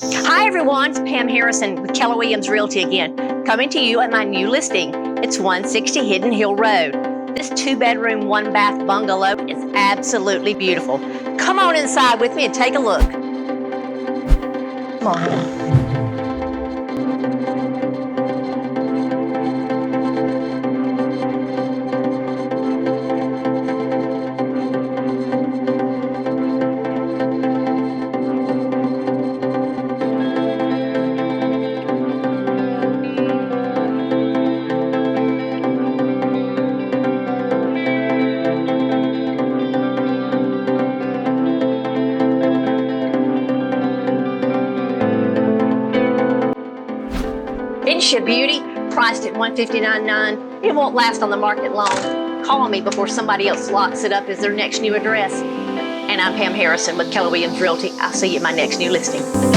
Hi everyone, it's Pam Harrison with Keller Williams Realty again, coming to you at my new listing. It's 160 Hidden Hill Road. This 2-bedroom, 1-bath bungalow is absolutely beautiful. Come on inside with me and take a look. Come on. Isn't she a beauty? Priced at $159.9. It won't last on the market long. Call me before somebody else locks it up as their next new address. And I'm Pam Harrison with Keller Williams Realty. I'll see you at my next new listing.